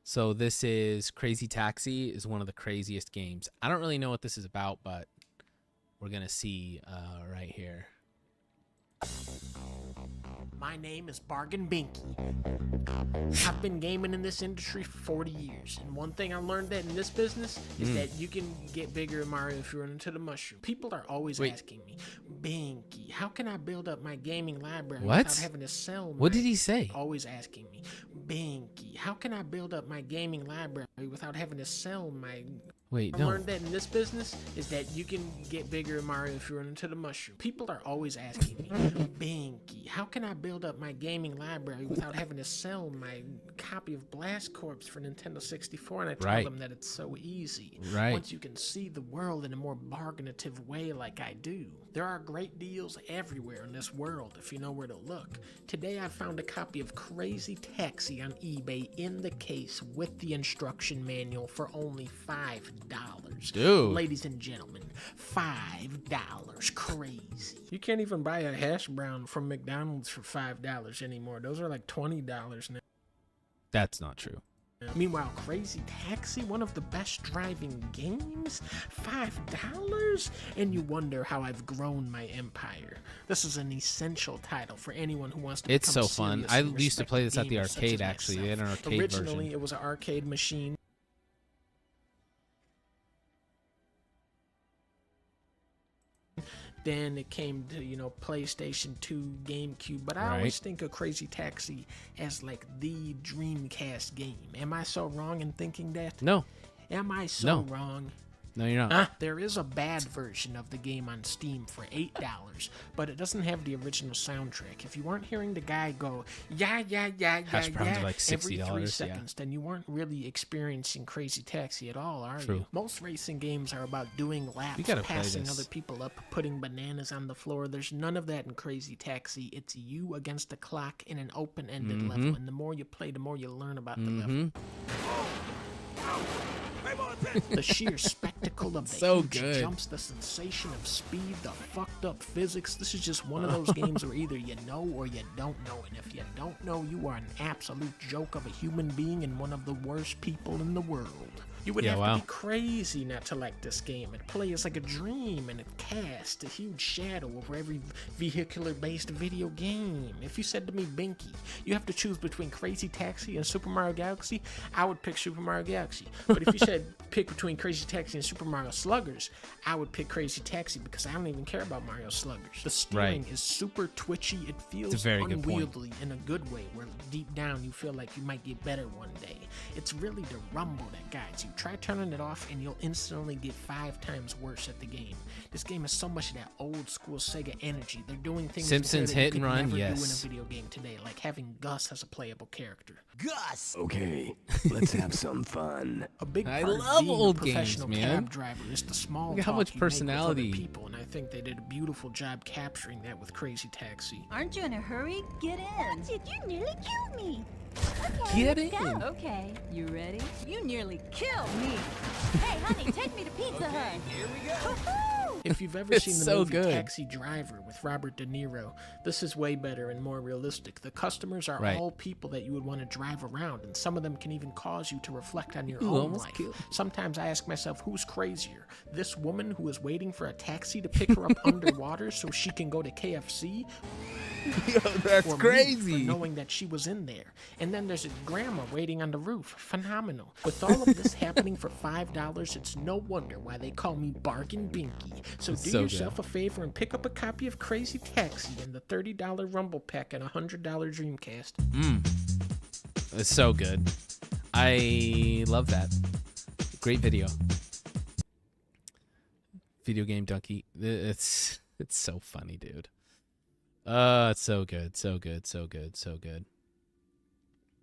So this is Crazy Taxi is one of the craziest games. I don't really know what this is about, but we're going to see right here. My name is Bargain Binky. I've been gaming in this industry for 40 years, and one thing I learned that in this business is that you can get bigger in Mario if you run into the mushroom. People are always asking me, Binky, how can I build up my gaming library without having to sell What did he say? Always asking me, Binky, how can I build up my gaming library without having to sell my... Wait, I no. learned that in this business is that you can get bigger in Mario if you run into the mushroom. People are always asking me, Binky, how can I build up my gaming library without having to sell my copy of Blast Corps for Nintendo 64? And I tell them that it's so easy. Once you can see the world in a more bargainative way like I do. There are great deals everywhere in this world if you know where to look. Today I found a copy of Crazy Taxi on eBay in the case with the instruction manual for only $5. Dude. Ladies and gentlemen, $5. Crazy. You can't even buy a hash brown from McDonald's for $5 anymore. Those are like $20 now. That's not true. Meanwhile, Crazy Taxi, one of the best driving games, $5? And you wonder how I've grown my empire. This is an essential title for anyone who wants to It's become so fun. I used to play this at the arcade, actually. They had an arcade Originally, version. it was an arcade machine. Then it came to, PlayStation 2, GameCube. But I always think of Crazy Taxi as like the Dreamcast game. Am I so wrong in thinking that? No. Am I so wrong? No, you're not. There is a bad version of the game on Steam for $8, but it doesn't have the original soundtrack. If you weren't hearing the guy go, yeah, Hash browns are like $60, every 3 seconds, then you weren't really experiencing Crazy Taxi at all, are you? Most racing games are about doing laps, passing other people up, putting bananas on the floor. There's none of that in Crazy Taxi. It's you against the clock in an open-ended level, and the more you play, the more you learn about the level. The sheer spectacle of the huge jumps, the sensation of speed, the fucked up physics. This is just one of those games where either you know or you don't know. And if you don't know, you are an absolute joke of a human being and one of the worst people in the world. You would have to be crazy not to like this game. It plays like a dream, and it casts a huge shadow over every vehicular-based video game. If you said to me, Binky, you have to choose between Crazy Taxi and Super Mario Galaxy, I would pick Super Mario Galaxy. But if you said pick between Crazy Taxi and Super Mario Sluggers, I would pick Crazy Taxi because I don't even care about Mario Sluggers. The steering is super twitchy. It feels unwieldy in a good way, where deep down you feel like you might get better one day. It's really the rumble that guides you. Try turning it off and you'll instantly get 5 times worse at the game. This game has so much of that old school Sega energy. They're doing things Simpsons that you Hit could and Run, never do in a video game today, like having Gus as a playable character. Gus! Okay, let's have some fun. A big part I of love being old a professional games, man. cab driver is the small Look at how talk much you make with personality. other people, and I think they did a beautiful job capturing that with Crazy Taxi. Aren't you in a hurry? Get in. That's it, you nearly killed me. Get let's in. go. Okay, you ready? You nearly killed me. Hey, honey, take me to Pizza Hut. Here we go. Woohoo! If you've ever It's seen the so movie good. Taxi Driver with Robert De Niro, this is way better and more realistic. The customers are all people that you would want to drive around, and some of them can even cause you to reflect on your own life. Sometimes I ask myself, who's crazier? This woman who is waiting for a taxi to pick her up underwater so she can go to KFC? Yo, that's or crazy. Me for knowing that she was in there. And then there's a grandma waiting on the roof. Phenomenal. With all of this happening for $5, it's no wonder why they call me Bargain Binky. So do yourself a favor and pick up a copy of Crazy Taxi and the $30 Rumble Pack and a $100 Dreamcast. It's so good. I love that. Great video. Video game donkey. It's so funny, dude. It's so good, so good, so good, so good.